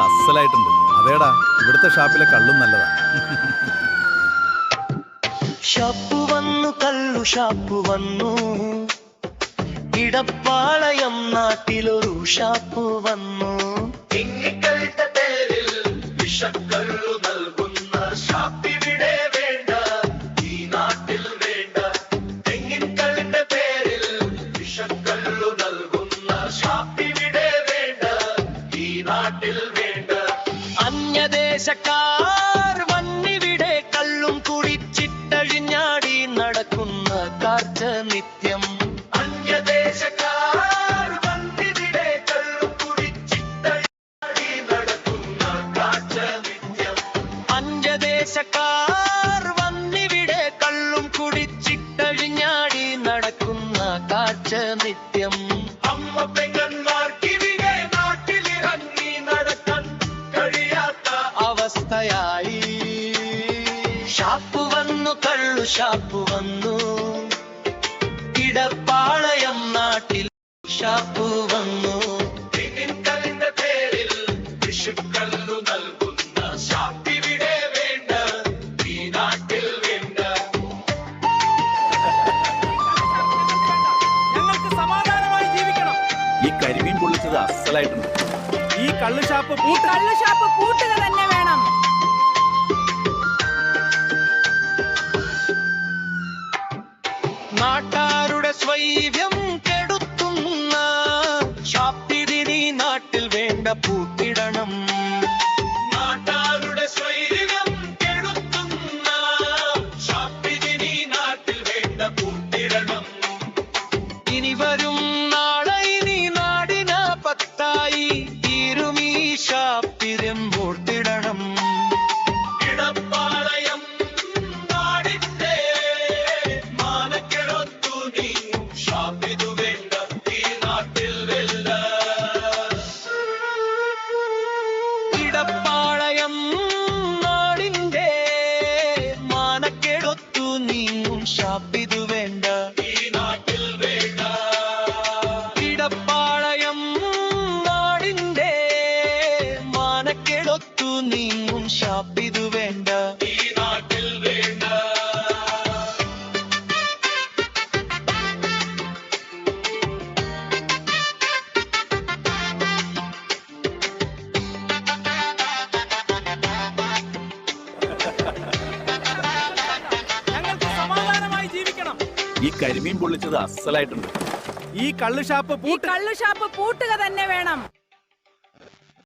അസലായിട്ടുണ്ട്. അതേടാ, ഇവിടുത്തെ ഷാപ്പിലെ കള്ളും നല്ലതാ. ഷാപ്പു വന്നു, കള്ളു ഷാപ്പു വന്നു, ഇടപ്പാളയം നാട്ടിലൊരു ഷാപ്പു വന്നു. തിങ്ങിക്കളുടെ പേരിൽ വിഷക്കള്ളു നൽകുന്ന ഷാപ്പിവിടെ വേണ്ട, ഈ നാട്ടിൽ വേണ്ട. തെങ്ങിൻകളുടെ പേരിൽ വിഷക്കള്ളു നൽകുന്ന ഷാപ്പിവിടെ വേണ്ട, ഈ നാട്ടിൽ വേണ്ട. അന്യദേശക്കാർ വന്നിവിടെ കള്ളും കുടിച്ചിട്ടഴിഞ്ഞാടി നടക്കുന്ന കാഴ്ച നിത്യം. അന്യദേശക്കാർ വന്നിവിടെ കള്ളും കുടിച്ചിട്ടഴിഞ്ഞാടി നടക്കുന്ന കാഴ്ച നിത്യം. അന്യദേശക്കാർ വന്നിവിടെ കള്ളും കുടിച്ചിട്ടഴിഞ്ഞാടി നടക്കുന്ന കാഴ്ച നിത്യം. അമ്മ പെങ്ങന്മാർക്കിവിടെ നാട്ടിലിറങ്ങി നടക്കാൻ കഴിയാത്ത അവസ്ഥയായി. ഷാപ്പു വന്നു, കള്ളു ഷാപ്പു വന്നു, ഇടപ്പാളയം നാട്ടിൽ ഷാപ്പു വന്നു. തെങ്ങിൻകല്ലിന്റെ പേരിൽ വിഷുക്കള്ളു നൽകുന്ന ഷാപ്പിവിടെ വേണ്ട, ഈ നാട്ടിൽ വേണ്ട. ഞങ്ങൾക്ക് സമാധാനമായി ജീവിക്കണം. ഈ കരിമീൻ പൊള്ളിച്ചത് അസലായിട്ടുണ്ട്. ഈ കള്ളുഷാപ്പ് പൂട്ടുക തന്നെ വേണം. നാട്ടാരുടെ സ്വൈര്യം കെടുത്തുന്ന ഷാപ്പിതിനി നാട്ടിൽ വേണ്ട, പൂട്ടിടണം. നാട്ടാരുടെ സ്വൈര്യം കെടുത്തുന്ന ഷാപ്പിതിനി നാട്ടിൽ വേണ്ട, പൂട്ടിടണം. ഇനി വരും നാളെ ഇനി നാടിന പത്തായി തീരുമീ ഷാപ്പിരം പൂട്ടിടണം. ഇടപ്പാളയം നാടിന്റെ മാനക്കെടുത്തു നീ ഷാപ്പിതു വേണ്ട, ഈ നാട്ടിൽ വേണ്ട. ഇടപ്പാളയം നാടിന്റെ മാനക്കെടുത്തു നീങ്ങും ഷാപ്പിതു വേണ്ട, ഈ നാട്ടിൽ വേണ്ട. ഇടപ്പാളയം നാടിന്റെ മാനക്കെടുത്തു നീങ്ങും ഷാപ്പിതു വേണ്ട, ഈ നാട്ടിൽ വേണ്ട. ഞങ്ങൾക്ക് സമാധാനമായി ജീവിക്കണം. ഈ കരിമീൻ പൊള്ളിച്ചത് അസലായിട്ടുണ്ട്. ഈ കള്ളുഷാപ്പ് പൂട്ടുക തന്നെ വേണം.